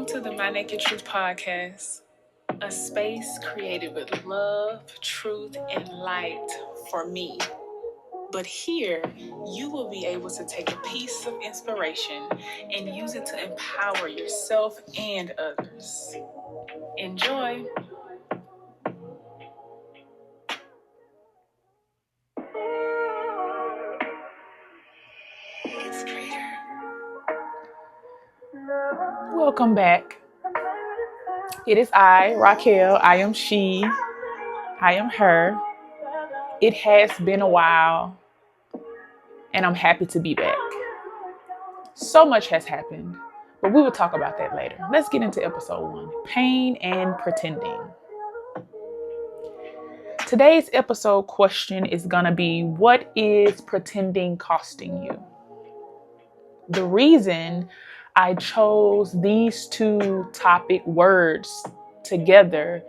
Welcome to the My Naked Truth Podcast, a space created with love, truth, and light for me. But here, you will be able to take a piece of inspiration and use it to empower yourself and others. Enjoy. Welcome back. It is I, Raquel. I am she. I am her. It has been a while, and I'm happy to be back. So much has happened, but we will talk about that later. Let's get into episode 1, pain and pretending. Today's episode question is going to be, what is pretending costing you? The reason I chose these two topic words together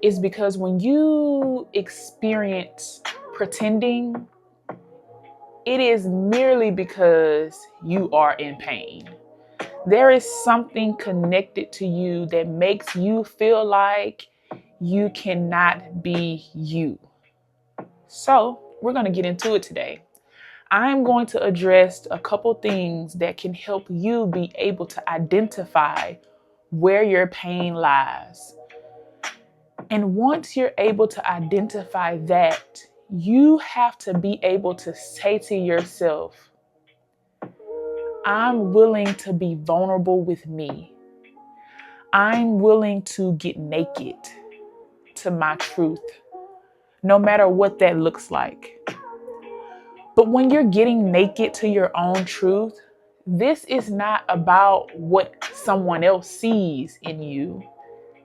is because when you experience pretending, it is merely because you are in pain. There is something connected to you that makes you feel like you cannot be you. So we're going to get into it today. I'm going to address a couple things that can help you be able to identify where your pain lies. And once you're able to identify that, you have to be able to say to yourself, I'm willing to be vulnerable with me. I'm willing to get naked to my truth, no matter what that looks like. But when you're getting naked to your own truth, this is not about what someone else sees in you.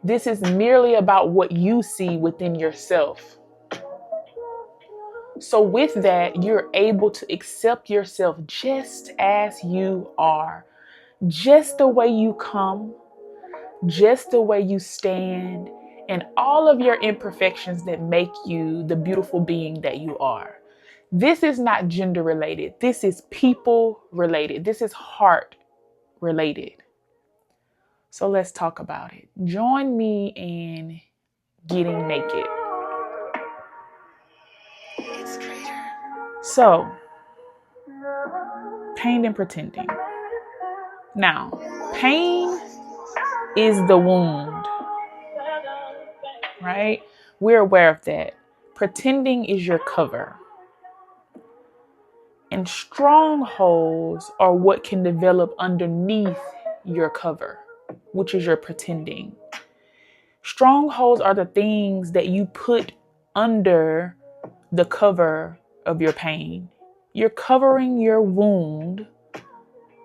This is merely about what you see within yourself. So with that, you're able to accept yourself just as you are, just the way you come, just the way you stand, and all of your imperfections that make you the beautiful being that you are. This is not gender related. This is people related. This is heart related. So let's talk about it. Join me in getting naked. So, pain and pretending. Now, pain is the wound, right? We're aware of that. Pretending is your cover. And strongholds are what can develop underneath your cover, which is your pretending. Strongholds are the things that you put under the cover of your pain. You're covering your wound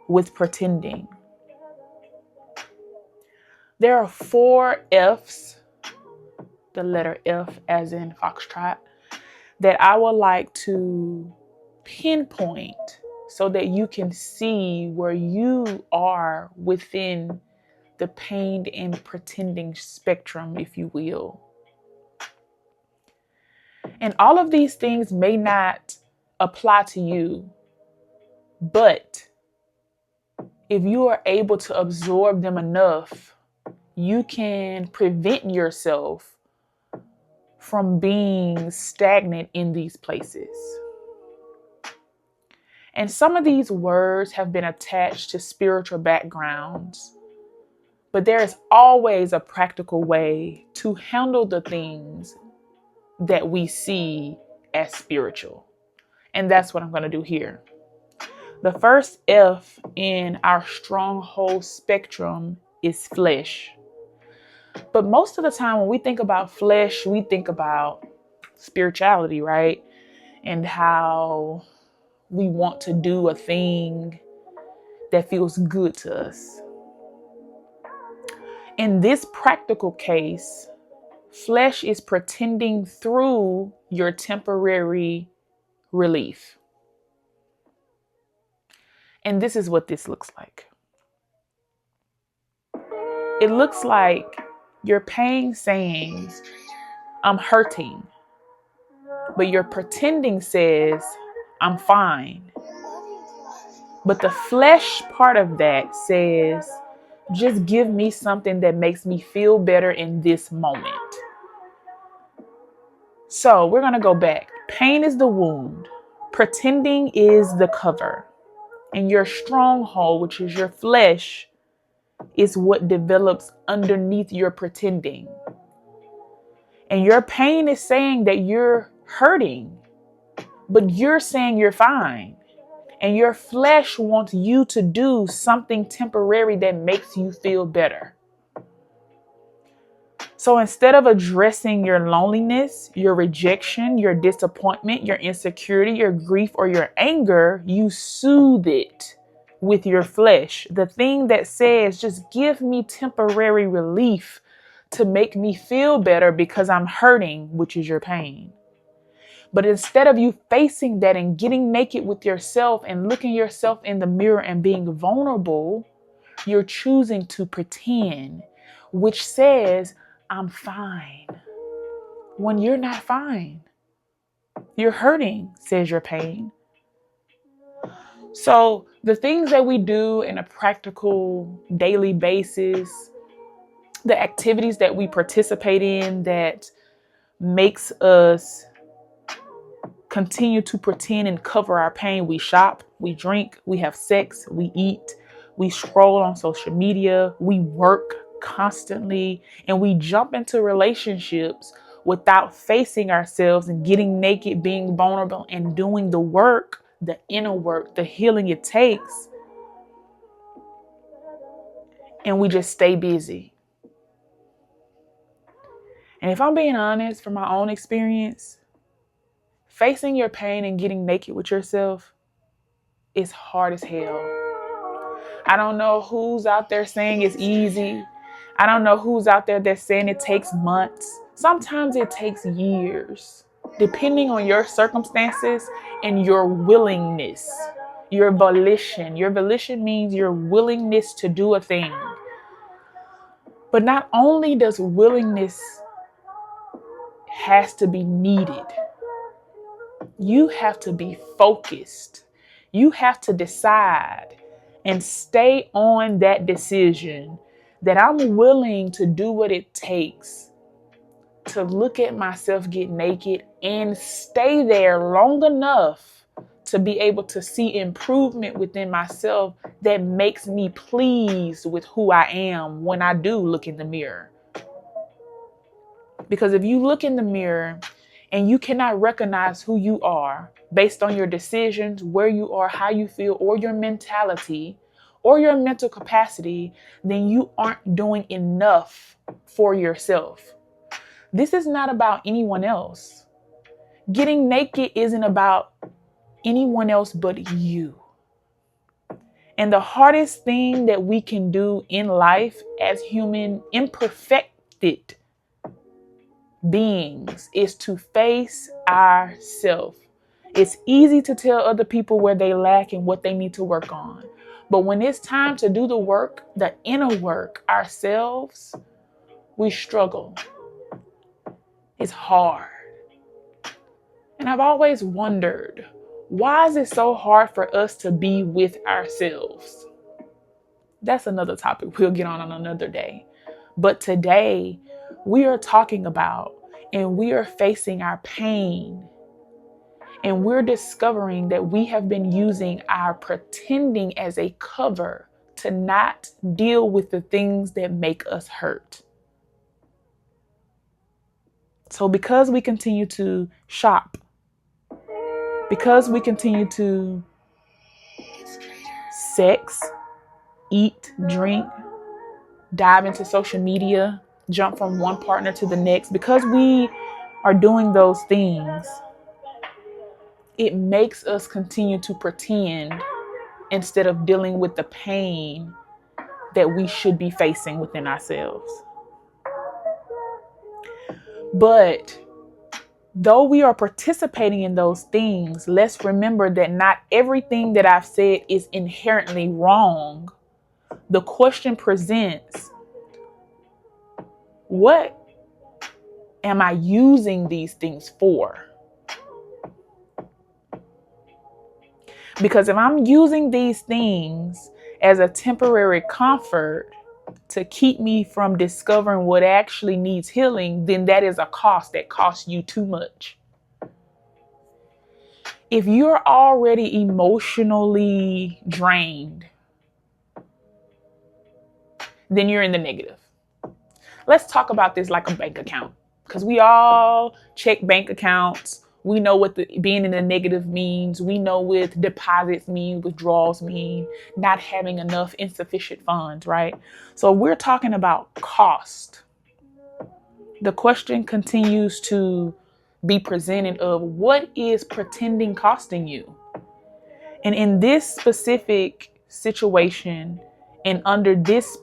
with pretending. There are 4 F's, the letter F as in Foxtrot, that I would like to pinpoint so that you can see where you are within the pain and pretending spectrum, if you will. And all of these things may not apply to you, but if you are able to absorb them enough, you can prevent yourself from being stagnant in these places. And some of these words have been attached to spiritual backgrounds, but there is always a practical way to handle the things that we see as spiritual. And that's what I'm going to do here. The first F in our stronghold spectrum is flesh. But most of the time when we think about flesh, we think about spirituality, right? And how we want to do a thing that feels good to us. In this practical case, flesh is pretending through your temporary relief. And this is what this looks like. It looks like you're saying, I'm hurting, but your pretending says, I'm fine. But the flesh part of that says, Just give me something that makes me feel better in this moment. So we're going to go back. Pain is the wound. Pretending is the cover. And your stronghold, which is your flesh, is what develops underneath your pretending. And your pain is saying that you're hurting, but you're saying you're fine. And your flesh wants you to do something temporary that makes you feel better. So instead of addressing your loneliness, your rejection, your disappointment, your insecurity, your grief, or your anger, you soothe it with your flesh. The thing that says, just give me temporary relief to make me feel better because I'm hurting, which is your pain. But instead of you facing that and getting naked with yourself and looking yourself in the mirror and being vulnerable, you're choosing to pretend, which says, I'm fine, when you're not fine. You're hurting, says your pain. So the things that we do in a practical daily basis, the activities that we participate in that makes us continue to pretend and cover our pain. We shop, we drink, we have sex, we eat, we scroll on social media, we work constantly, and we jump into relationships without facing ourselves and getting naked, being vulnerable, and doing the work, the inner work, the healing it takes. And we just stay busy. And if I'm being honest, from my own experience, facing your pain and getting naked with yourself is hard as hell. I don't know who's out there saying it's easy. I don't know who's out there that's saying it takes months. Sometimes it takes years, depending on your circumstances and your willingness, your volition. Your volition means your willingness to do a thing. But not only does willingness has to be needed, you have to be focused. You have to decide and stay on that decision that I'm willing to do what it takes to look at myself get naked and stay there long enough to be able to see improvement within myself that makes me pleased with who I am when I do look in the mirror. Because if you look in the mirror and you cannot recognize who you are based on your decisions, where you are, how you feel, or your mentality, or your mental capacity, then you aren't doing enough for yourself. This is not about anyone else. Getting naked isn't about anyone else but you. And the hardest thing that we can do in life as human imperfected beings is to face ourselves. It's easy to tell other people where they lack and what they need to work on. But when it's time to do the work, the inner work ourselves, we struggle. It's hard. And I've always wondered, why is it so hard for us to be with ourselves? That's another topic we'll get on another day. But today, we are talking about and we are facing our pain. And we're discovering that we have been using our pretending as a cover to not deal with the things that make us hurt. So because we continue to shop, because we continue to sex, eat, drink, dive into social media, jump from one partner to the next, because we are doing those things, it makes us continue to pretend instead of dealing with the pain that we should be facing within ourselves. But though we are participating in those things, let's remember that not everything that I've said is inherently wrong. The question presents, what am I using these things for? Because if I'm using these things as a temporary comfort, to keep me from discovering what actually needs healing, then that is a cost that costs you too much. If you're already emotionally drained, then you're in the negative. Let's talk about this like a bank account, because we all check bank accounts. We know what being in the negative means. We know what deposits mean, withdrawals mean, not having enough, insufficient funds, right? So we're talking about cost. The question continues to be presented of what is pretending costing you? And in this specific situation and under this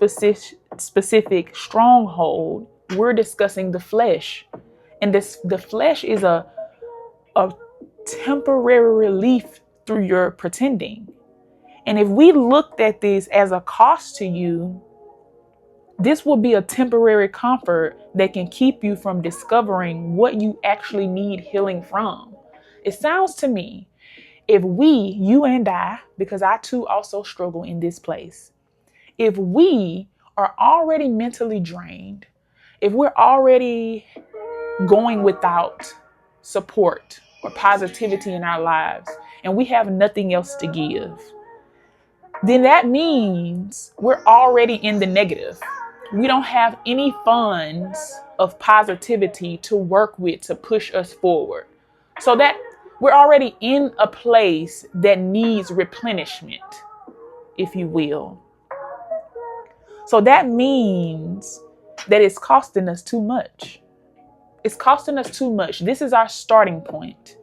specific stronghold, we're discussing the flesh. And the flesh is a temporary relief through your pretending. And if we looked at this as a cost to you, this will be a temporary comfort that can keep you from discovering what you actually need healing from. It sounds to me, if we, you and I, because I too also struggle in this place, if we are already mentally drained, if we're already going without support or positivity in our lives, and we have nothing else to give, then that means we're already in the negative. We don't have any funds of positivity to work with to push us forward. So that we're already in a place that needs replenishment, if you will. So that means that it's costing us too much. It's costing us too much. This is our starting point.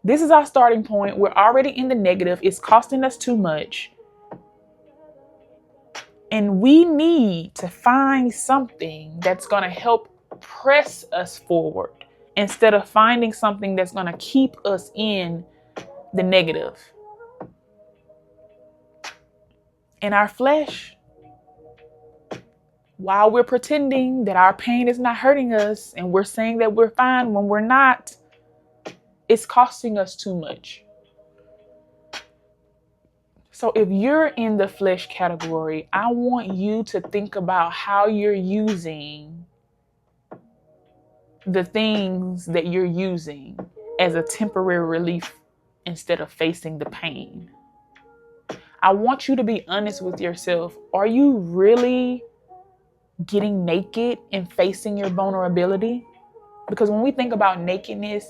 This is our starting point. We're already in the negative. It's costing us too much. And we need to find something that's going to help press us forward instead of finding something that's going to keep us in the negative. In our flesh, while we're pretending that our pain is not hurting us and we're saying that we're fine when we're not, it's costing us too much. So if you're in the flesh category, I want you to think about how you're using the things that you're using as a temporary relief instead of facing the pain. I want you to be honest with yourself. Are you really getting naked and facing your vulnerability? Because when we think about nakedness,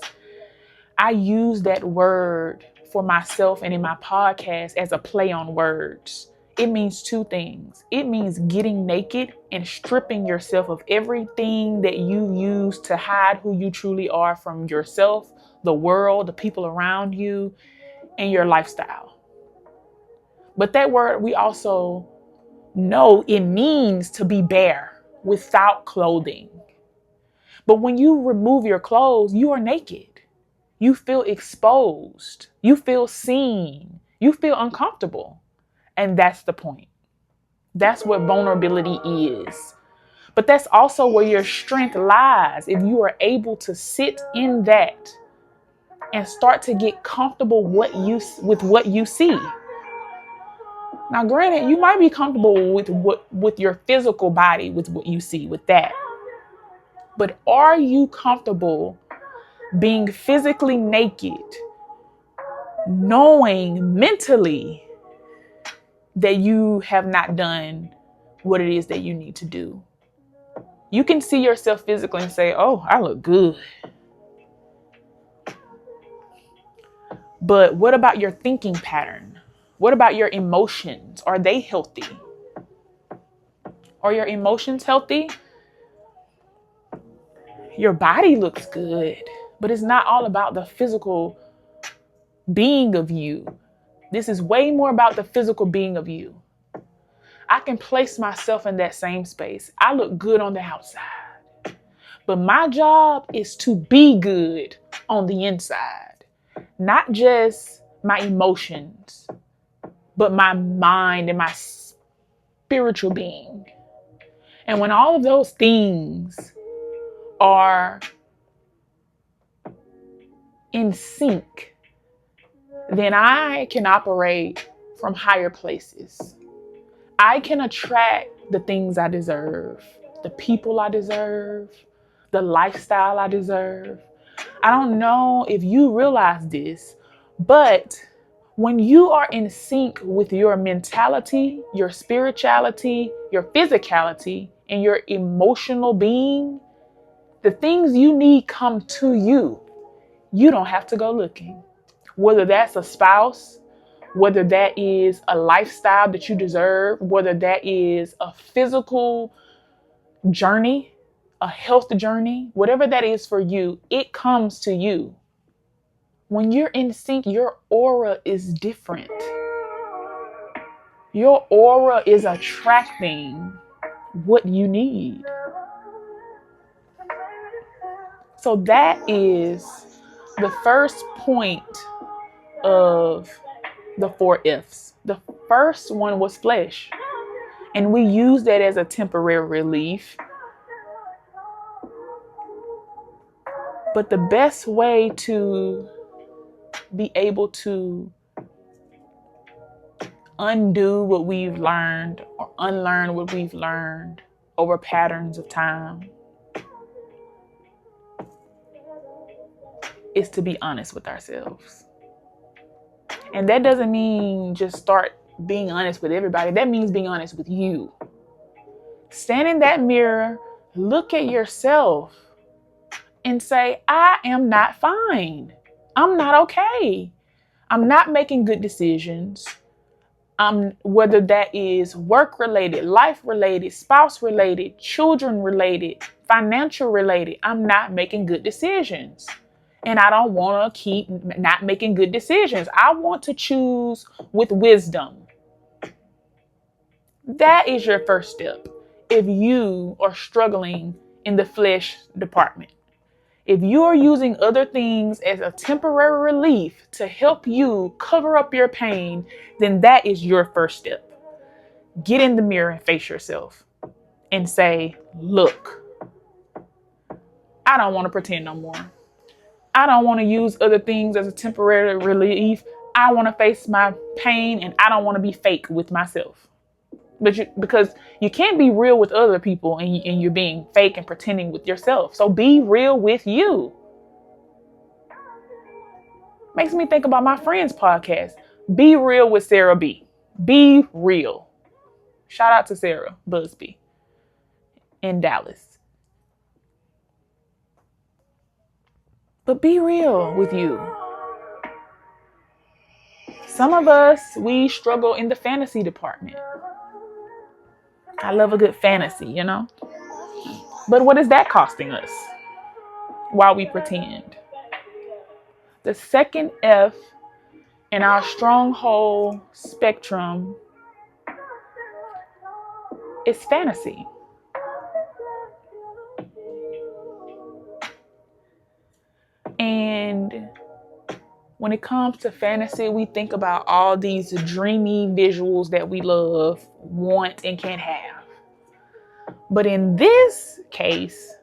I use that word for myself and in my podcast as a play on words. It means two things. It means getting naked and stripping yourself of everything that you use to hide who you truly are from yourself, the world, the people around you, and your lifestyle. But that word, we also know it means to be bare without clothing. But when you remove your clothes, you are naked. You feel exposed. You feel seen. You feel uncomfortable. And that's the point. That's what vulnerability is. But that's also where your strength lies. If you are able to sit in that and start to get comfortable with what you see. Now, granted, you might be comfortable with your physical body, with what you see, with that. But are you comfortable being physically naked, knowing mentally that you have not done what it is that you need to do? You can see yourself physically and say, oh, I look good. But what about your thinking pattern? What about your emotions? Are they healthy? Are your emotions healthy? Your body looks good, but it's not all about the physical being of you. This is way more about the physical being of you. I can place myself in that same space. I look good on the outside, but my job is to be good on the inside. Not just my emotions, but my mind and my spiritual being. And when all of those things are in sync, then I can operate from higher places. I can attract the things I deserve, the people I deserve, the lifestyle I deserve. I don't know if you realize this, but when you are in sync with your mentality, your spirituality, your physicality, and your emotional being, the things you need come to you. You don't have to go looking. Whether that's a spouse, whether that is a lifestyle that you deserve, whether that is a physical journey, a health journey, whatever that is for you, it comes to you. When you're in sync, your aura is different. Your aura is attracting what you need. So that is the first point of the 4 F's. The first one was flesh. And we use that as a temporary relief. But the best way to be able to undo what we've learned or unlearn what we've learned over patterns of time is to be honest with ourselves. And that doesn't mean just start being honest with everybody. That means being honest with you. Stand in that mirror, look at yourself and say, I am not fine. I'm not okay. I'm not making good decisions. Whether that is work related, life related, spouse related, children related, financial related, I'm not making good decisions. And I don't want to keep not making good decisions. I want to choose with wisdom. That is your first step. If you are struggling in the flesh department, if you are using other things as a temporary relief to help you cover up your pain, then that is your first step. Get in the mirror and face yourself and say, look, I don't want to pretend no more. I don't want to use other things as a temporary relief. I want to face my pain and I don't want to be fake with myself. Because you can't be real with other people and you're being fake and pretending with yourself. So be real with you. Makes me think about my friend's podcast. Be real with Sarah B. Be real. Shout out to Sarah Busby in Dallas. But be real with you. Some of us, we struggle in the fantasy department. I love a good fantasy, you know? But what is that costing us while we pretend? The second F in our stronghold spectrum is fantasy. And when it comes to fantasy, we think about all these dreamy visuals that we love, want, and can't have. But in this case,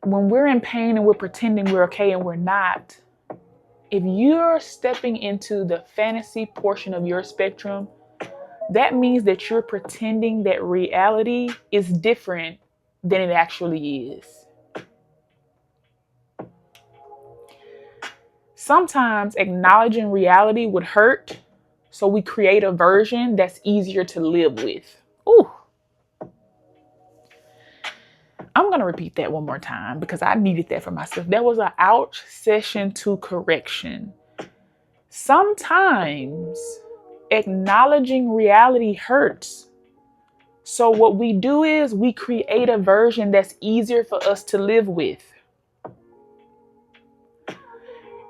when we're in pain and we're pretending we're okay and we're not, if you're stepping into the fantasy portion of your spectrum, that means that you're pretending that reality is different than it actually is. Sometimes acknowledging reality would hurt, so we create a version that's easier to live with. Ooh. I'm going to repeat that one more time because I needed that for myself. That was an ouch session to correction. Sometimes acknowledging reality hurts. So what we do is we create a version that's easier for us to live with.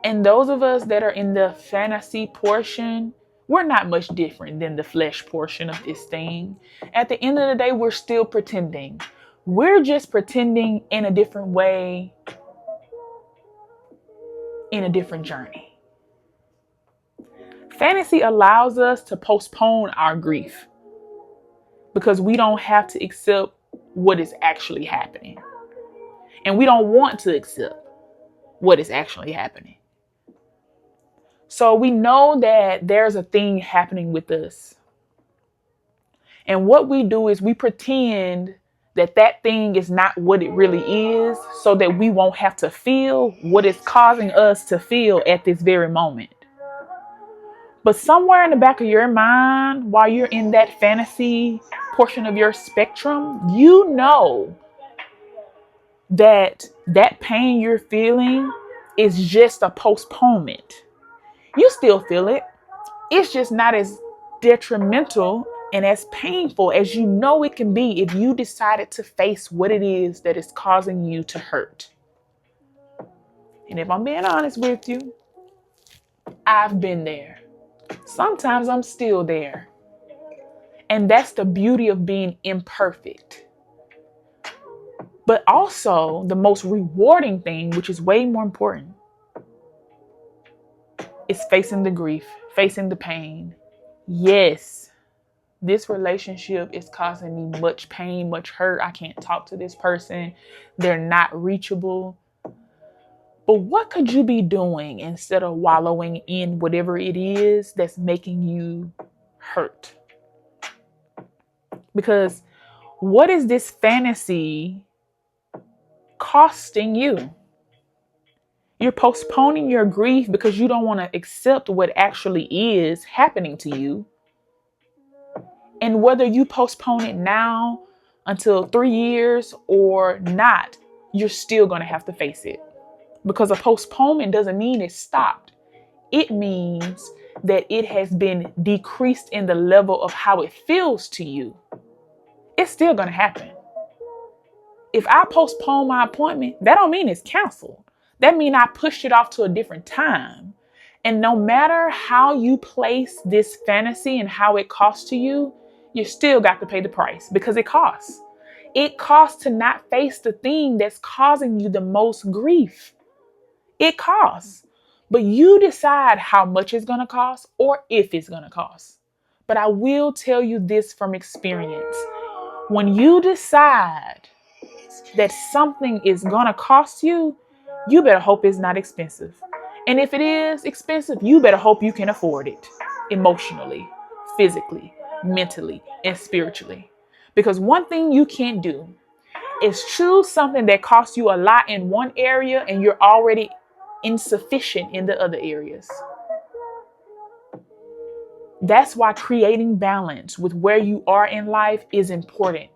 And those of us that are in the fantasy portion, we're not much different than the flesh portion of this thing. At the end of the day, we're still pretending. We're just pretending in a different way, in a different journey. Fantasy allows us to postpone our grief because we don't have to accept what is actually happening. And we don't want to accept what is actually happening. So we know that there's a thing happening with us. And what we do is we pretend that that thing is not what it really is, so that we won't have to feel what is causing us to feel at this very moment. But somewhere in the back of your mind, while you're in that fantasy portion of your spectrum, you know that that pain you're feeling is just a postponement. You still feel it. It's just not as detrimental and as painful as you know it can be if you decided to face what it is that is causing you to hurt. And if I'm being honest with you, I've been there. Sometimes I'm still there. And that's the beauty of being imperfect. But also, the most rewarding thing, which is way more important, is facing the grief, facing the pain. Yes, this relationship is causing me much pain, much hurt. I can't talk to this person. They're not reachable. But what could you be doing instead of wallowing in whatever it is that's making you hurt? Because what is this fantasy costing you? You're postponing your grief because you don't want to accept what actually is happening to you. And whether you postpone it now until 3 years or not, you're still going to have to face it. Because a postponement doesn't mean it's stopped. It means that it has been decreased in the level of how it feels to you. It's still going to happen. If I postpone my appointment, that don't mean it's canceled. That means I pushed it off to a different time. And no matter how you place this fantasy and how it costs to you, you still got to pay the price because it costs. It costs to not face the thing that's causing you the most grief. It costs. But you decide how much it's going to cost or if it's going to cost. But I will tell you this from experience. When you decide that something is going to cost you, you better hope it's not expensive. And if it is expensive, you better hope you can afford it emotionally, physically, mentally, and spiritually. Because one thing you can't do is choose something that costs you a lot in one area and you're already insufficient in the other areas. That's why creating balance with where you are in life is important.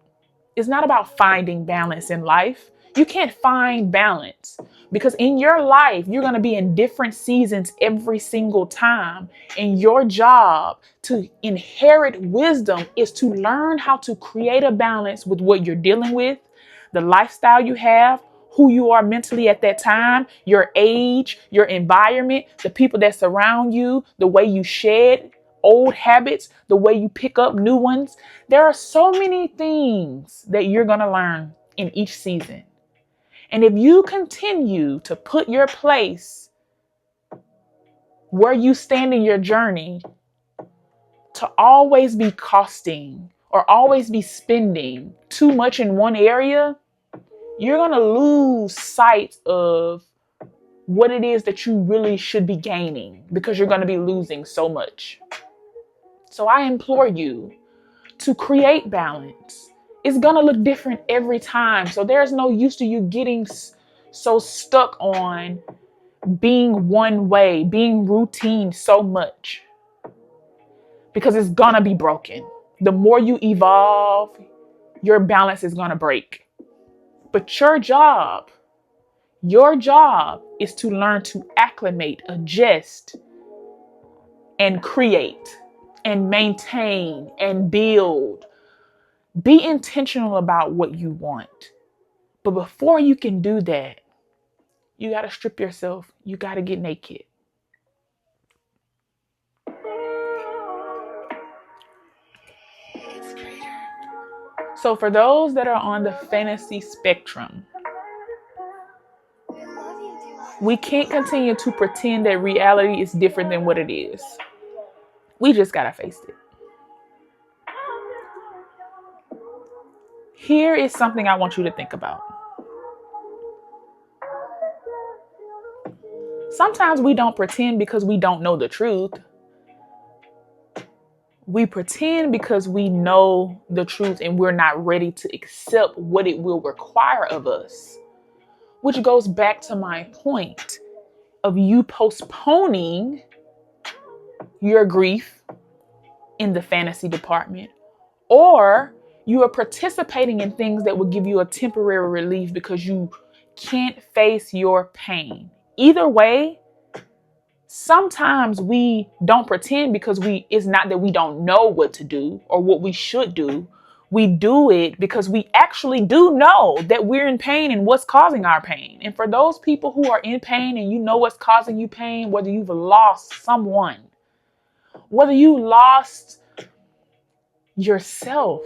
It's not about finding balance in life. You can't find balance because in your life, you're going to be in different seasons every single time. And your job to inherit wisdom is to learn how to create a balance with what you're dealing with, the lifestyle you have, who you are mentally at that time, your age, your environment, the people that surround you, the way you shed old habits, the way you pick up new ones. There are so many things that you're going to learn in each season. And if you continue to put your place where you stand in your journey to always be costing or always be spending too much in one area, you're going to lose sight of what it is that you really should be gaining because you're going to be losing so much. So I implore you to create balance. It's going to look different every time. So there's no use to you getting so stuck on being one way, being routine so much. Because it's going to be broken. The more you evolve, your balance is going to break. But your job is to learn to acclimate, adjust, and create, and maintain, and build. Be intentional about what you want. But before you can do that, you got to strip yourself. You got to get naked. So for those that are on the fantasy spectrum, we can't continue to pretend that reality is different than what it is. We just got to face it. Here is something I want you to think about. Sometimes we don't pretend because we don't know the truth. We pretend because we know the truth and we're not ready to accept what it will require of us. Which goes back to my point of you postponing your grief in the fantasy department, or you are participating in things that will give you a temporary relief because you can't face your pain. Either way, sometimes we don't pretend because it's not that we don't know what to do or what we should do. We do it because we actually do know that we're in pain and what's causing our pain. And for those people who are in pain and you know what's causing you pain, whether you've lost someone, whether you lost yourself,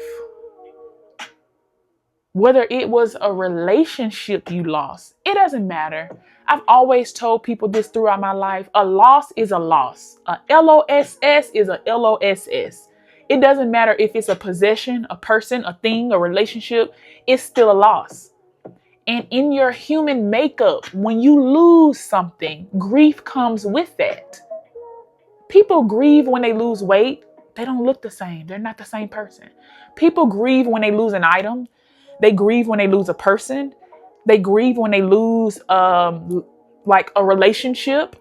whether it was a relationship you lost, it doesn't matter. I've always told people this throughout my life. A loss is a loss. A LOSS is a LOSS. It doesn't matter if it's a possession, a person, a thing, a relationship. It's still a loss. And in your human makeup, when you lose something, grief comes with that. People grieve when they lose weight. They don't look the same. They're not the same person. People grieve when they lose an item. They grieve when they lose a person. They grieve when they lose like a relationship.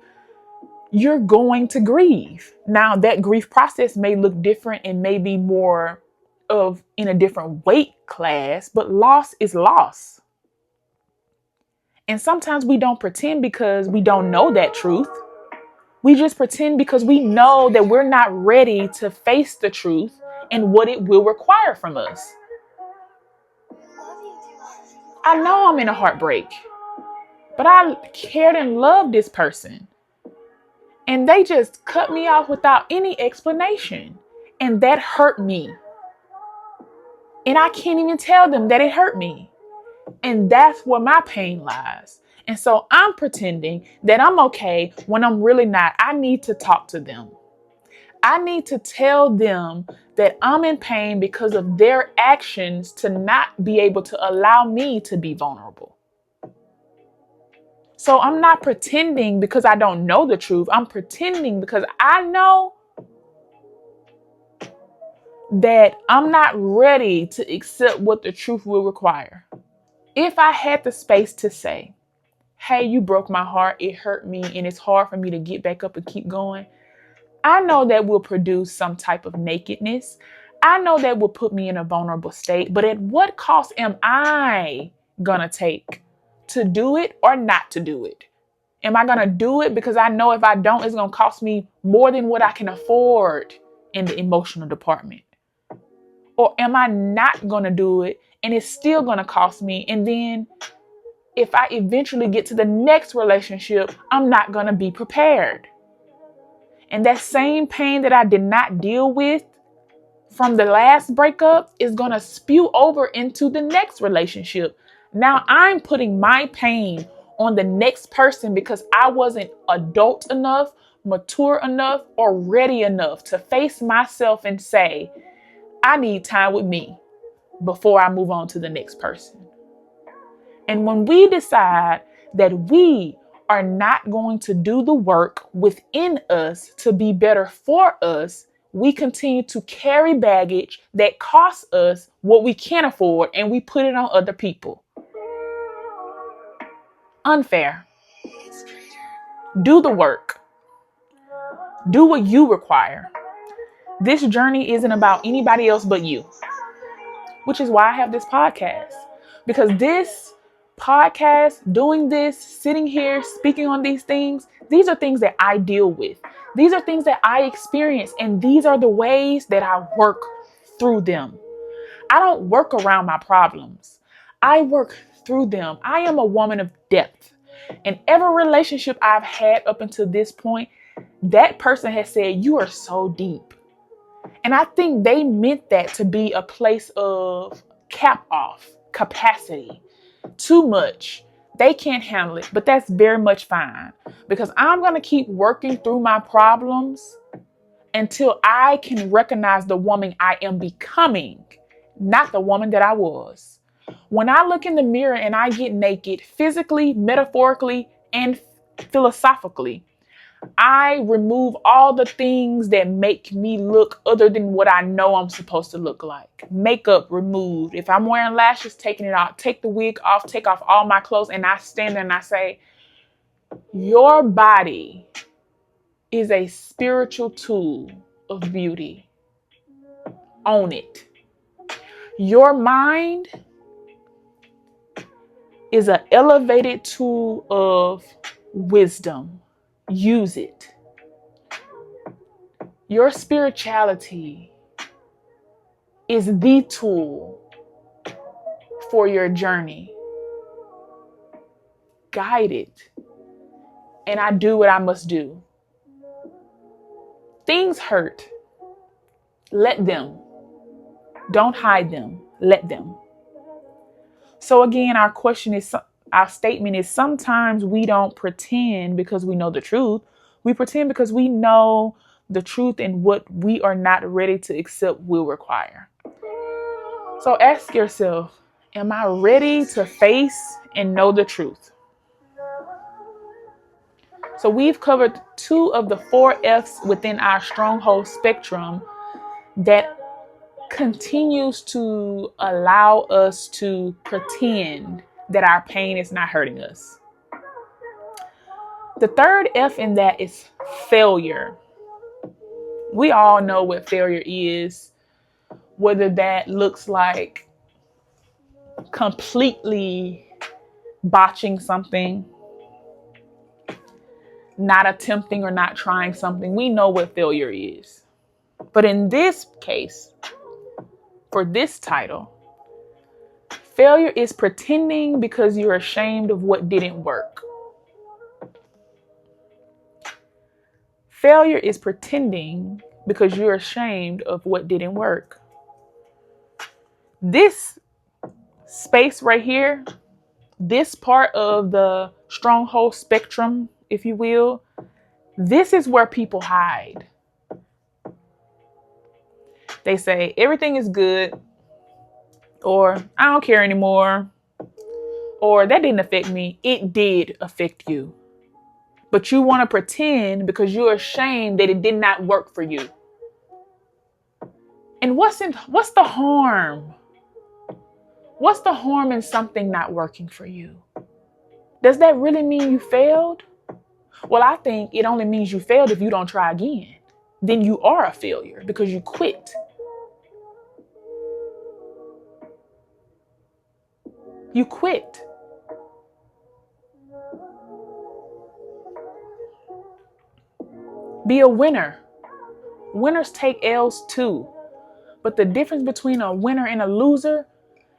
You're going to grieve. Now that grief process may look different and may be more of in a different weight class, but loss is loss. And sometimes we don't pretend because we don't know that truth. We just pretend because we know that we're not ready to face the truth and what it will require from us. I know I'm in a heartbreak, but I cared and loved this person. And they just cut me off without any explanation. And that hurt me. And I can't even tell them that it hurt me. And that's where my pain lies. And so I'm pretending that I'm okay when I'm really not. I need to talk to them. I need to tell them that I'm in pain because of their actions to not be able to allow me to be vulnerable. So I'm not pretending because I don't know the truth. I'm pretending because I know that I'm not ready to accept what the truth will require. If I had the space to say, hey, you broke my heart, it hurt me, and it's hard for me to get back up and keep going, I know that will produce some type of nakedness. I know that will put me in a vulnerable state, but at what cost am I gonna take to do it or not to do it? Am I gonna do it because I know if I don't, it's gonna cost me more than what I can afford in the emotional department? Or am I not gonna do it and it's still gonna cost me? And then if I eventually get to the next relationship, I'm not gonna be prepared. And that same pain that I did not deal with from the last breakup is gonna spew over into the next relationship. Now I'm putting my pain on the next person because I wasn't adult enough, mature enough, or ready enough to face myself and say, I need time with me before I move on to the next person. And when we decide that we are not going to do the work within us to be better for us, we continue to carry baggage that costs us what we can't afford and we put it on other people. Unfair. Do the work. Do what you require. This journey isn't about anybody else but you, which is why I have this podcast. Because this podcast, doing this, sitting here, speaking on these things, these are things that I deal with. These are things that I experience, and these are the ways that I work through them. I don't work around my problems. I work through them. I am a woman of depth. And every relationship I've had up until this point, that person has said, you are so deep. And I think they meant that to be a place of cap off, capacity, too much. They can't handle it, but that's very much fine because I'm going to keep working through my problems until I can recognize the woman I am becoming, not the woman that I was. When I look in the mirror and I get naked, physically, metaphorically, and philosophically, I remove all the things that make me look other than what I know I'm supposed to look like. Makeup removed. If I'm wearing lashes, taking it off. Take the wig off, take off all my clothes, and I stand there and I say, your body is a spiritual tool of beauty. Own it. Your mind is an elevated tool of wisdom. Use it. Your spirituality is the tool for your journey. Guide it. And I do what I must do. Things hurt. Let them. Don't hide them. Let them. So again, our statement is sometimes we don't pretend because we know the truth. We pretend because we know the truth and what we are not ready to accept will require. So ask yourself, am I ready to face and know the truth? So we've covered 2 of the 4 F's within our stronghold spectrum that continues to allow us to pretend that our pain is not hurting us. The 3rd F in that is failure. We all know what failure is, whether that looks like completely botching something, not attempting or not trying something. We know what failure is. But in this case, for this title, failure is pretending because you're ashamed of what didn't work. Failure is pretending because you're ashamed of what didn't work. This space right here, this part of the stronghold spectrum, if you will, this is where people hide. They say, everything is good, or I don't care anymore, or that didn't affect me. It did affect you. But you want to pretend because you're ashamed that it did not work for you. And what's the harm? What's the harm in something not working for you? Does that really mean you failed? Well, I think it only means you failed if you don't try again. Then you are a failure because you quit. You quit. Be a winner. Winners take L's too. But the difference between a winner and a loser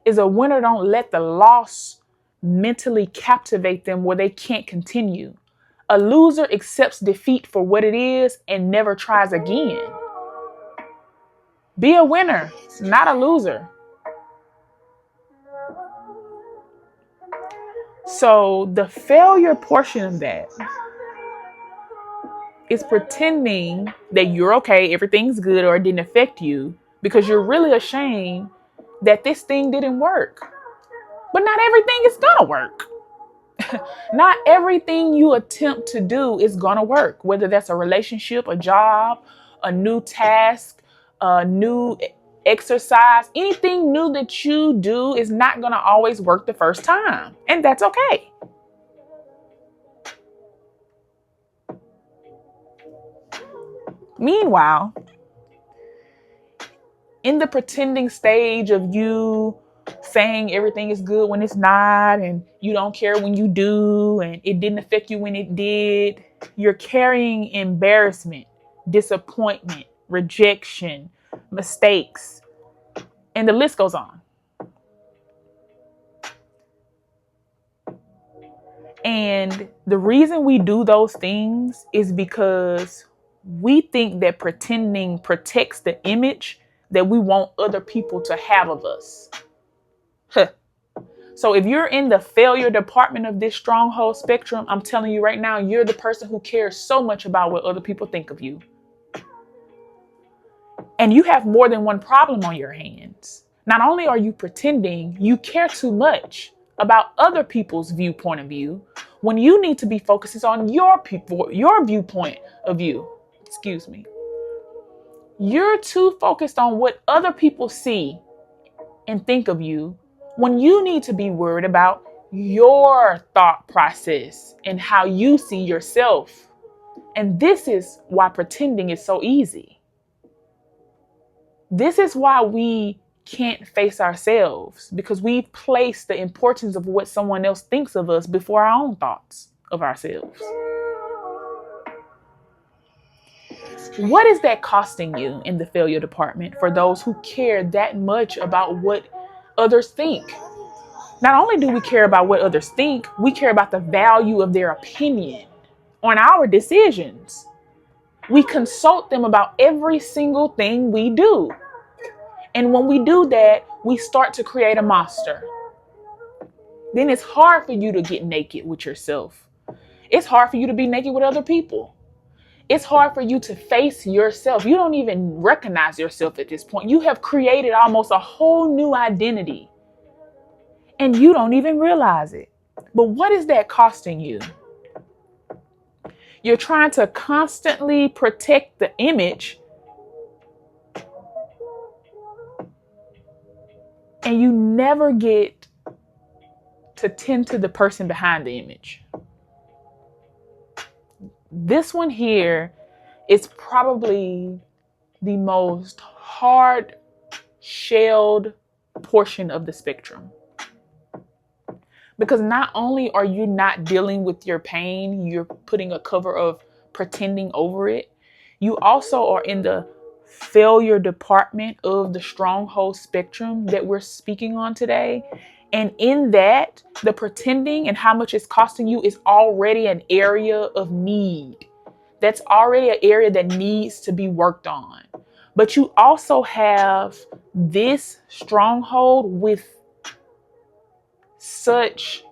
is a winner don't let the loss mentally captivate them where they can't continue. A loser accepts defeat for what it is and never tries again. Be a winner, not a loser. So the failure portion of that is pretending that you're okay, everything's good, or it didn't affect you because you're really ashamed that this thing didn't work. But not everything is gonna work. Not everything you attempt to do is gonna work, whether that's a relationship, a job, a new task, a new exercise. Anything new that you do is not gonna always work the first time, and that's okay. Meanwhile, in the pretending stage of you saying everything is good when it's not, and you don't care when you do, and it didn't affect you when it did, you're carrying embarrassment, disappointment, rejection, mistakes, and the list goes on. And the reason we do those things is because we think that pretending protects the image that we want other people to have of us. So if you're in the failure department of this stronghold spectrum, I'm telling you right now, you're the person who cares so much about what other people think of you. And you have more than one problem on your hands. Not only are you pretending, you care too much about other people's viewpoint of view when you need to be focusing on your viewpoint of view. Excuse me. You're too focused on what other people see and think of you when you need to be worried about your thought process and how you see yourself. And this is why pretending is so easy. This is why we can't face ourselves, because we've placed the importance of what someone else thinks of us before our own thoughts of ourselves. What is that costing you in the failure department for those who care that much about what others think? Not only do we care about what others think, we care about the value of their opinion on our decisions. We consult them about every single thing we do. And when we do that, we start to create a monster. Then it's hard for you to get naked with yourself. It's hard for you to be naked with other people. It's hard for you to face yourself. You don't even recognize yourself at this point. You have created almost a whole new identity, and you don't even realize it. But what is that costing you? You're trying to constantly protect the image, and you never get to tend to the person behind the image. This one here is probably the most hard-shelled portion of the spectrum. Because not only are you not dealing with your pain, you're putting a cover of pretending over it, you also are in the failure department of the stronghold spectrum that we're speaking on today. And in that, the pretending and how much it's costing you is already an area of need. That's already an area that needs to be worked on. But you also have this stronghold with such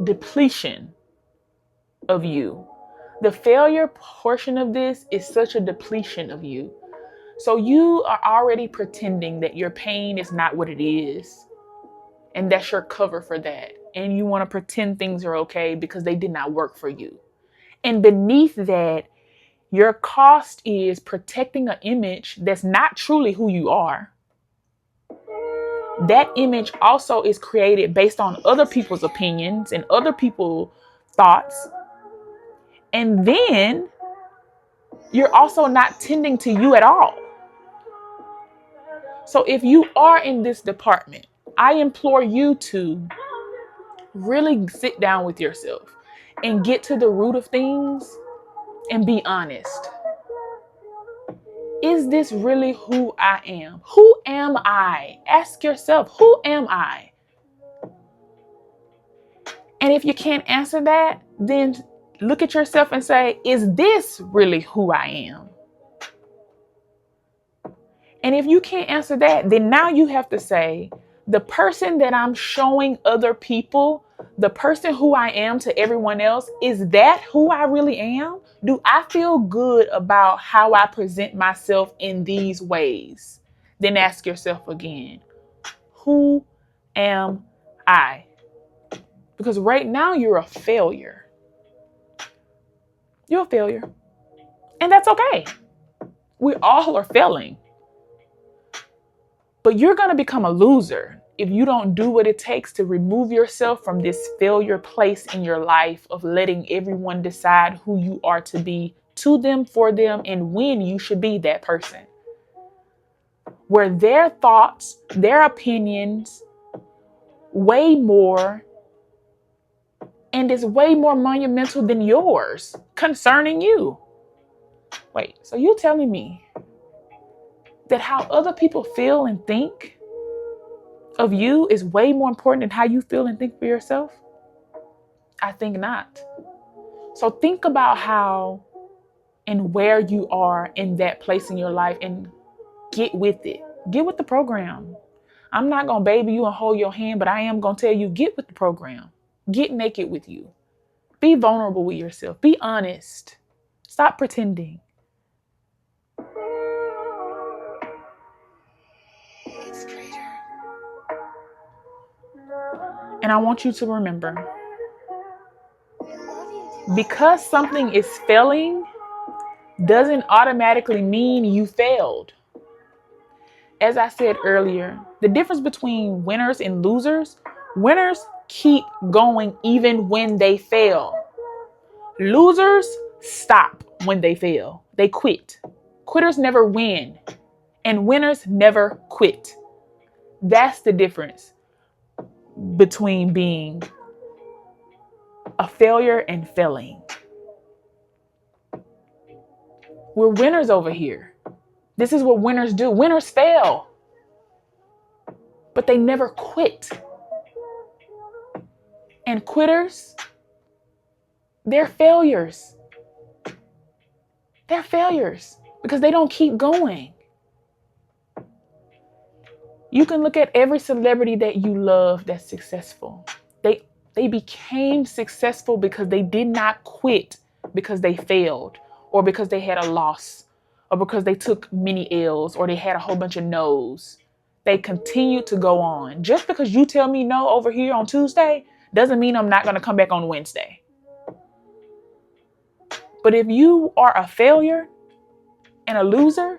depletion of you. The failure portion of this is such a depletion of you. So you are already pretending that your pain is not what it is. And that's your cover for that. And you want to pretend things are okay because they did not work for you. And beneath that, your cost is protecting an image that's not truly who you are. That image also is created based on other people's opinions and other people's thoughts. And then you're also not tending to you at all. So if you are in this department, I implore you to really sit down with yourself and get to the root of things and be honest. Is this really who I am? Who am I? Ask yourself, who am I? And if you can't answer that, then look at yourself and say, is this really who I am? And if you can't answer that, then now you have to say, the person that I'm showing other people, the person who I am to everyone else, is that who I really am? Do I feel good about how I present myself in these ways? Then ask yourself again, who am I? Because right now you're a failure. You're a failure. And that's okay. We all are failing. But you're going to become a loser if you don't do what it takes to remove yourself from this failure place in your life of letting everyone decide who you are to be to them, for them, and when you should be that person. Where their thoughts, their opinions weigh more and is way more monumental than yours concerning you. Wait, so you're telling me that how other people feel and think of you is way more important than how you feel and think for yourself? I think not. So think about how and where you are in that place in your life and get with it. Get with the program. I'm not going to baby you and hold your hand, but I am going to tell you, get with the program. Get naked with you. Be vulnerable with yourself. Be honest. Stop pretending. And I want you to remember, because something is failing doesn't automatically mean you failed. As I said earlier, the difference between winners and losers, winners keep going even when they fail. Losers stop when they fail. They quit. Quitters never win, and winners never quit. That's the difference between being a failure and failing. We're winners over here. This is what winners do. Winners fail, but they never quit. And quitters, they're failures. They're failures because they don't keep going. You can look at every celebrity that you love that's successful. They became successful because they did not quit because they failed, or because they had a loss, or because they took many L's, or they had a whole bunch of no's. They continued to go on. Just because you tell me no over here on Tuesday doesn't mean I'm not going to come back on Wednesday. But if you are a failure and a loser,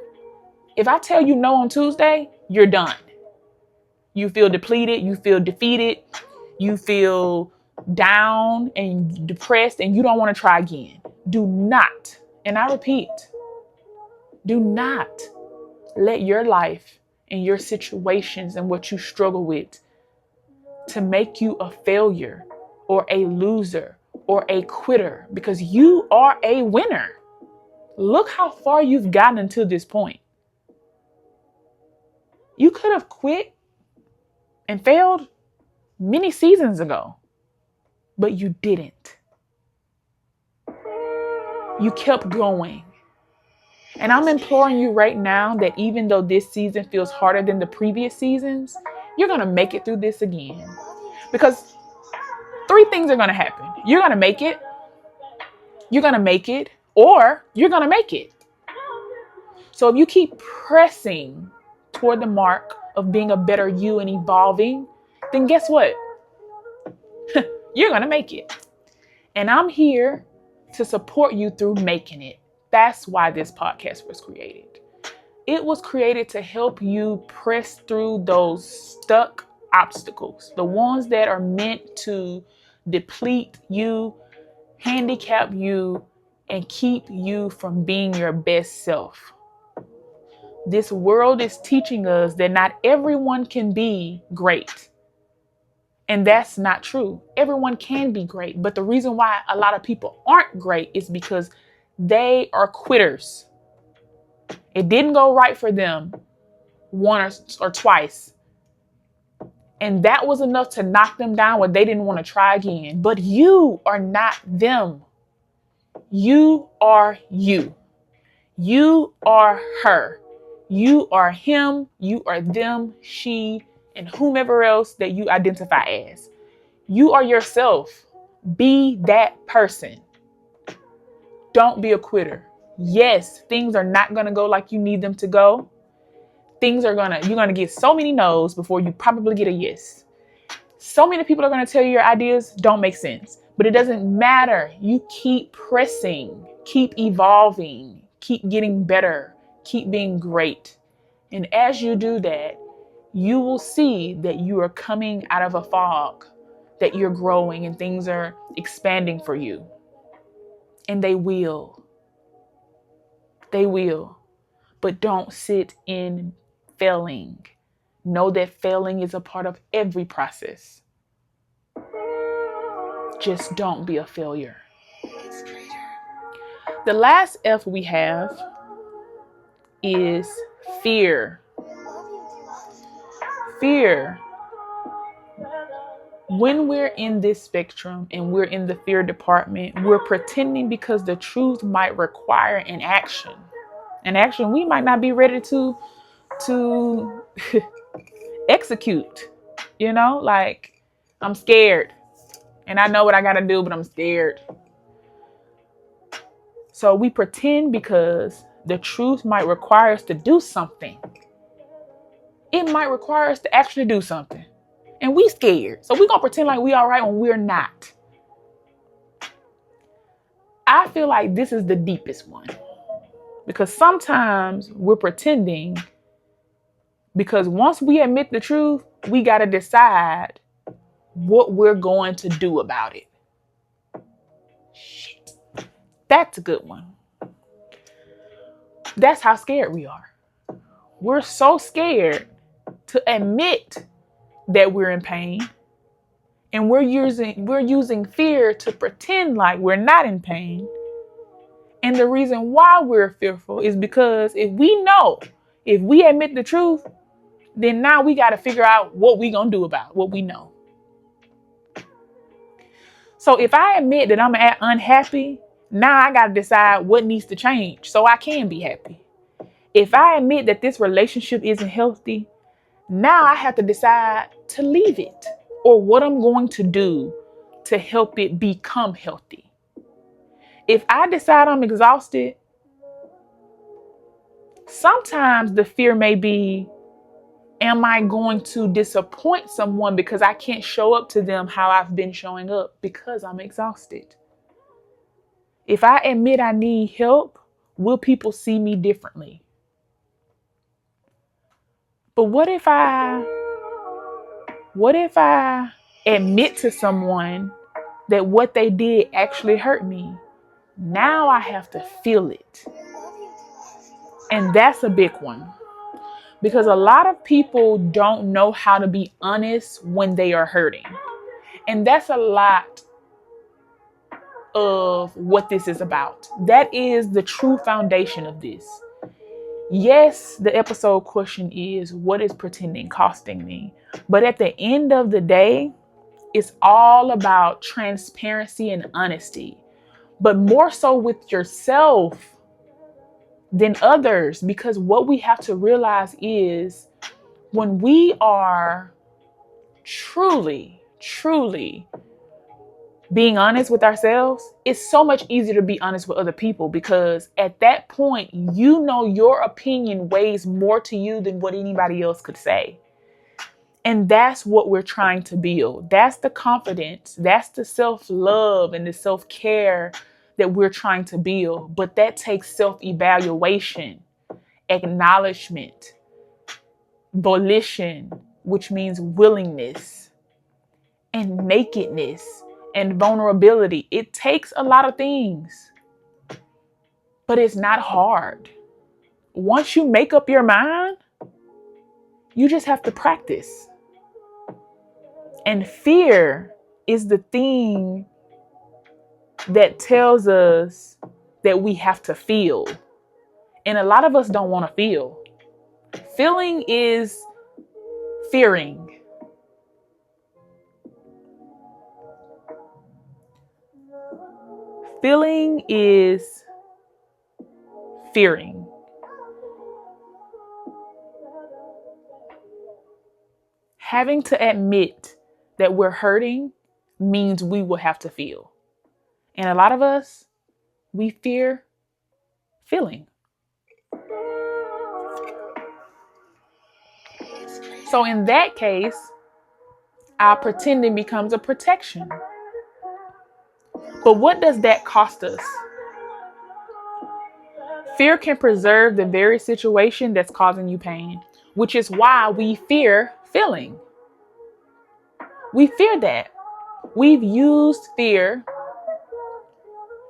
if I tell you no on Tuesday, you're done. You feel depleted, you feel defeated, you feel down and depressed, and you don't want to try again. Do not, and I repeat, do not let your life and your situations and what you struggle with to make you a failure or a loser or a quitter, because you are a winner. Look how far you've gotten until this point. You could have quit and failed many seasons ago, but you didn't. You kept going. And I'm imploring you right now that even though this season feels harder than the previous seasons, you're going to make it through this again. Because 3 things are going to happen. You're going to make it, you're going to make it, or you're going to make it. So if you keep pressing toward the mark of being a better you and evolving, then guess what? You're going to make it. And I'm here to support you through making it. That's why this podcast was created. It was created to help you press through those stuck obstacles, the ones that are meant to deplete you, handicap you, and keep you from being your best self. This world is teaching us that not everyone can be great. And that's not true. Everyone can be great. But the reason why a lot of people aren't great is because they are quitters. It didn't go right for them once or twice. And that was enough to knock them down where they didn't want to try again. But you are not them. You are you. You are her. You are him. You are them, she, and whomever else that you identify as. You are yourself. Be that person. Don't be a quitter. Yes, things are not going to go like you need them to go. You're going to get so many no's before you probably get a yes. So many people are going to tell you your ideas don't make sense, but it doesn't matter. You keep pressing, keep evolving, keep getting better, keep being great. And as you do that, you will see that you are coming out of a fog, that you're growing and things are expanding for you. And they will. They will. But don't sit in failing. Know that failing is a part of every process. Just don't be a failure. The last F we have is fear. Fear. When we're in this spectrum and we're in the fear department, we're pretending because the truth might require an action. An action we might not be ready to execute. You know, like, I'm scared and I know what I got to do, but I'm scared. So we pretend because the truth might require us to do something. It might require us to actually do something. And we scared. So we're going to pretend like we all right when we're not. I feel like this is the deepest one. Because sometimes we're pretending because once we admit the truth, we got to decide what we're going to do about it. Shit. That's a good one. That's how scared we are. We're so scared to admit that we're in pain. And we're using fear to pretend like we're not in pain. And the reason why we're fearful is because if we admit the truth, then now we got to figure out what we going to do about what we know. So if I admit that I'm unhappy, now I got to decide what needs to change so I can be happy. If I admit that this relationship isn't healthy, now I have to decide to leave it or what I'm going to do to help it become healthy. If I decide I'm exhausted, sometimes the fear may be, am I going to disappoint someone because I can't show up to them how I've been showing up because I'm exhausted? If I admit I need help, will people see me differently? But what if I admit to someone that what they did actually hurt me? Now I have to feel it. And that's a big one. Because a lot of people don't know how to be honest when they are hurting. And that's a lot of what this is about. That is the true foundation of this. Yes, the episode question is, what is pretending costing me? But at the end of the day, it's all about transparency and honesty. But more so with yourself than others, because what we have to realize is when we are truly being honest with ourselves, it's so much easier to be honest with other people, because at that point, you know your opinion weighs more to you than what anybody else could say. And that's what we're trying to build. That's the confidence. That's the self-love and the self-care that we're trying to build. But that takes self-evaluation, acknowledgement, volition, which means willingness, and nakedness and vulnerability. It takes a lot of things, but it's not hard. Once you make up your mind, you just have to practice. And fear is the thing that tells us that we have to feel. And a lot of us don't want to feel. Feeling is fearing. Feeling is fearing. Having to admit that we're hurting means we will have to feel. And a lot of us, we fear feeling. So in that case, our pretending becomes a protection. But what does that cost us? Fear can preserve the very situation that's causing you pain, which is why we fear feeling. We fear that. We've used fear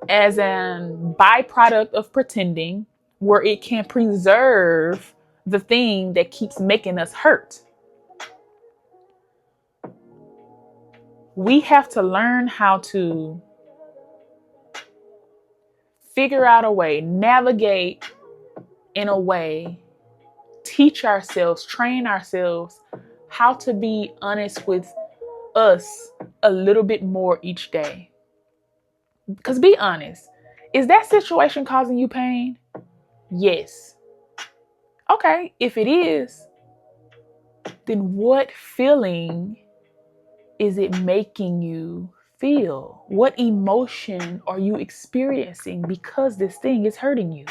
as a byproduct of pretending, where it can preserve the thing that keeps making us hurt. We have to learn how to figure out a way, navigate in a way, teach ourselves, train ourselves how to be honest with us a little bit more each day. Because be honest, is that situation causing you pain? Yes. Okay, if it is, then what feeling is it making you feel? What emotion are you experiencing because this thing is hurting you?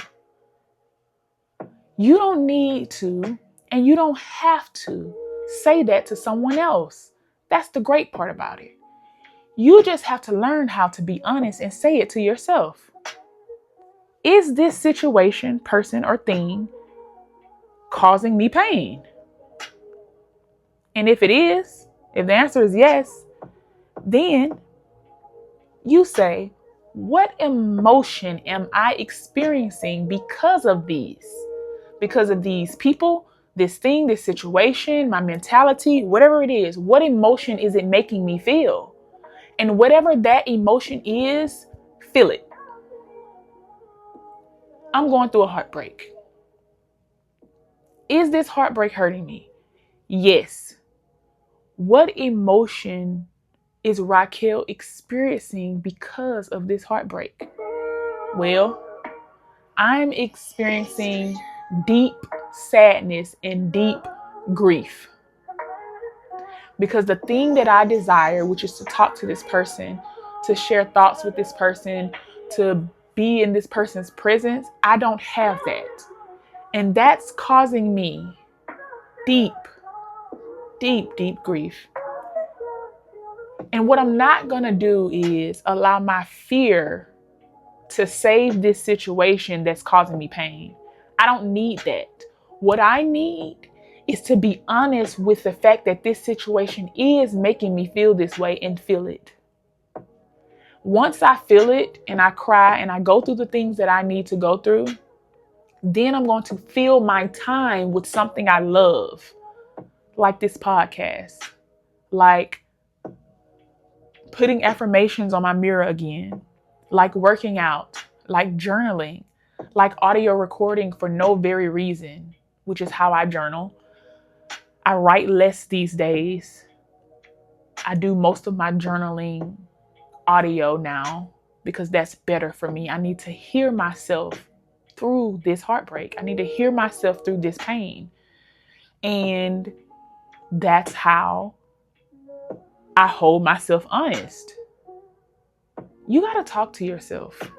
You don't need to, and you don't have to say that to someone else. That's the great part about it. You just have to learn how to be honest and say it to yourself. Is this situation, person, or thing causing me pain? And if it is, if the answer is yes, then you say, what emotion am I experiencing because of these? Because of these people, this thing, this situation, my mentality, whatever it is, what emotion is it making me feel? And whatever that emotion is, feel it. I'm going through a heartbreak. Is this heartbreak hurting me? Yes. What emotion is Raquel experiencing because of this heartbreak? Well, I'm experiencing deep sadness and deep grief. Because the thing that I desire, which is to talk to this person, to share thoughts with this person, to be in this person's presence, I don't have that. And that's causing me deep, deep, deep grief. And what I'm not going to do is allow my fear to save this situation that's causing me pain. I don't need that. What I need is to be honest with the fact that this situation is making me feel this way and feel it. Once I feel it and I cry and I go through the things that I need to go through, then I'm going to fill my time with something I love, like this podcast, like putting affirmations on my mirror again, like working out, like journaling, like audio recording for no very reason, which is how I journal. I write less these days. I do most of my journaling audio now because that's better for me. I need to hear myself through this heartbreak. I need to hear myself through this pain. And that's how I hold myself honest. You got to talk to yourself.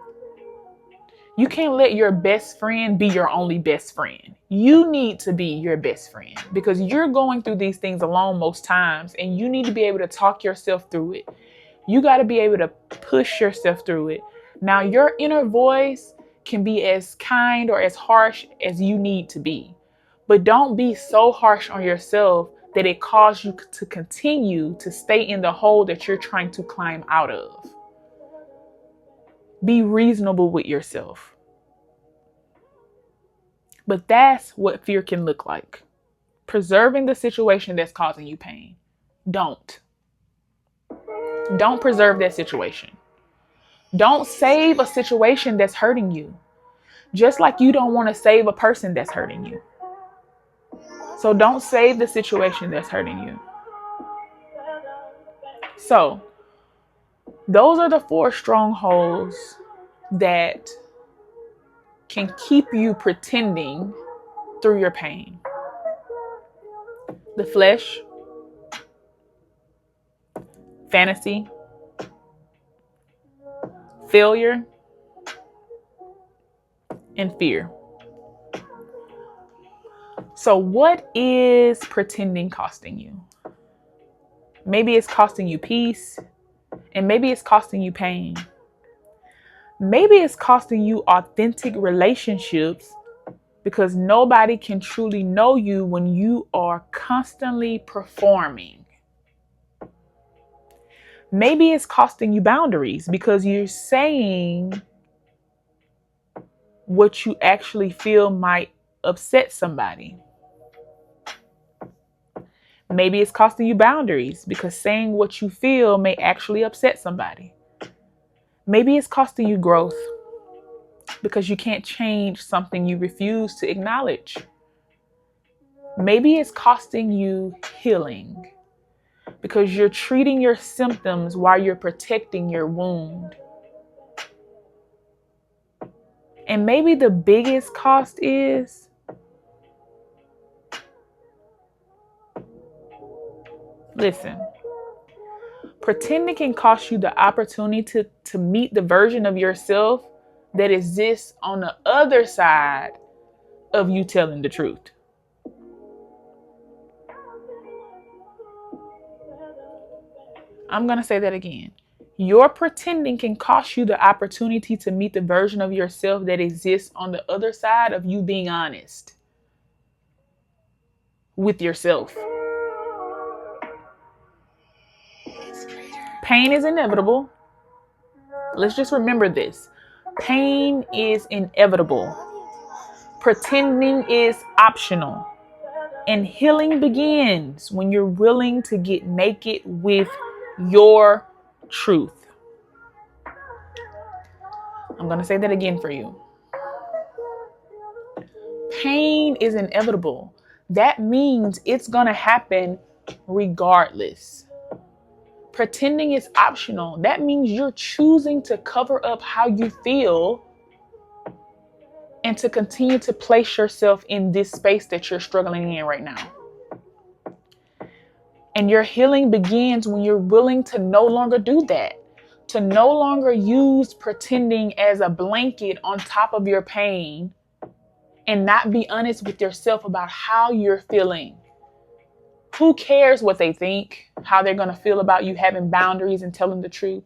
You can't let your best friend be your only best friend. You need to be your best friend because you're going through these things alone most times, and you need to be able to talk yourself through it. You got to be able to push yourself through it. Now, your inner voice can be as kind or as harsh as you need to be, but don't be so harsh on yourself that it causes you to continue to stay in the hole that you're trying to climb out of. Be reasonable with yourself. But that's what fear can look like. Preserving the situation that's causing you pain. Don't preserve that situation. Don't save a situation that's hurting you. Just like you don't want to save a person that's hurting you. So don't save the situation that's hurting you. So those are the 4 strongholds that can keep you pretending through your pain. The flesh, fantasy, failure, and fear. So what is pretending costing you? Maybe it's costing you peace, and maybe it's costing you pain. Maybe it's costing you authentic relationships because nobody can truly know you when you are constantly performing. Maybe it's costing you boundaries because you're saying what you actually feel might upset somebody. Maybe it's costing you boundaries because saying what you feel may actually upset somebody. Maybe it's costing you growth because you can't change something you refuse to acknowledge. Maybe it's costing you healing because you're treating your symptoms while you're protecting your wound. And maybe the biggest cost is listen, pretending can cost you the opportunity to meet the version of yourself that exists on the other side of you telling the truth. I'm going to say that again. Your pretending can cost you the opportunity to meet the version of yourself that exists on the other side of you being honest with yourself. Pain is inevitable. Let's just remember this. Pain is inevitable. Pretending is optional. And healing begins when you're willing to get naked with your truth. I'm going to say that again for you. Pain is inevitable. That means it's going to happen regardless. Pretending is optional. That means you're choosing to cover up how you feel and to continue to place yourself in this space that you're struggling in right now. And your healing begins when you're willing to no longer do that, to no longer use pretending as a blanket on top of your pain and not be honest with yourself about how you're feeling. Who cares what they think, how they're going to feel about you having boundaries and telling the truth?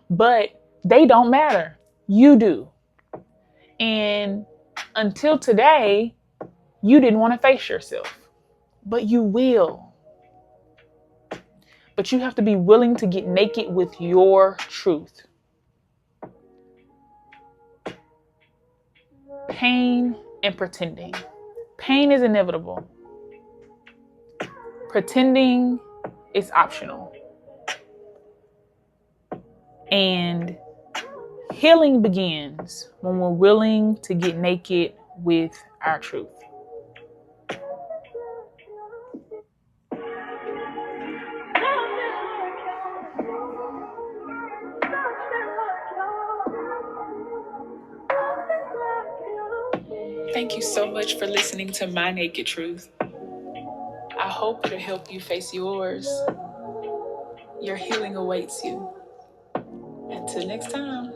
But they don't matter. You do. And until today, you didn't want to face yourself, but you will. But you have to be willing to get naked with your truth. Pain and pretending. Pain is inevitable. Pretending is optional. And healing begins when we're willing to get naked with our truth. Thank you so much for listening to My Naked Truth. I hope it'll help you face yours. Your healing awaits you. Until next time.